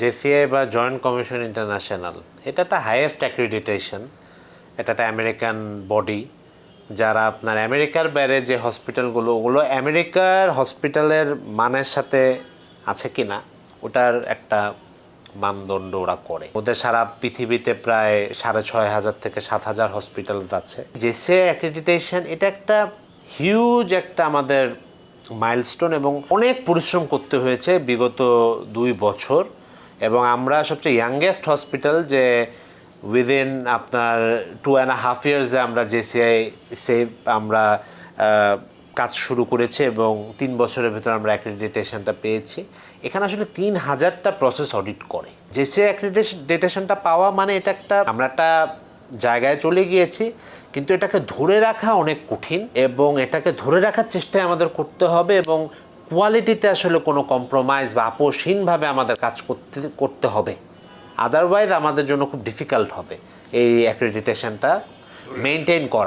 JCI বা joint commission international এটা একটা হাইয়েস্ট অ্যাক্রিডিটেশন। এটা একটা আমেরিকান বডি, যারা আপনার আমেরিকার বাইরে যে হসপিটালগুলো, ওগুলো আমেরিকার হসপিটালের মানের সাথে আছে কি না ওটার একটা মানদণ্ড ওরা করে। ওদের সারা পৃথিবীতে প্রায় 6,500 থেকে 7,000 হসপিটাল আছে। জেসিআই অ্যাক্রিডিটেশন এটা একটা হিউজ একটা আমাদের মাইলস্টোন, এবং অনেক পরিশ্রম করতে হয়েছে বিগত 2 বছর। এবং আমরা সবচেয়ে ইয়াংগেস্ট হসপিটাল, যে উইদিন আপনার 2.5 ইয়ার্সে আমরা জেসিআই আমরা কাজ শুরু করেছি, এবং 3 বছরের ভেতর আমরা অ্যাক্রিডিটেশনটা পেয়েছি। এখানে আসলে 3,000টা প্রসেস অডিট করে। জেসিআই অ্যাক্রিডিটেশনটা পাওয়া মানে এটা একটা, আমরা একটা জায়গায় চলে গিয়েছি, কিন্তু এটাকে ধরে রাখা অনেক কঠিন, এবং এটাকে ধরে রাখার চেষ্টায় আমাদের করতে হবে, এবং কোয়ালিটিতে আসলে কোনো কম্প্রোমাইজ বা আপোষহীনভাবে আমাদের কাজ করতে হবে। আদারওয়াইজ আমাদের জন্য খুব ডিফিকাল্ট হবে এই অ্যাক্রিডিটেশনটা মেনটেন করা।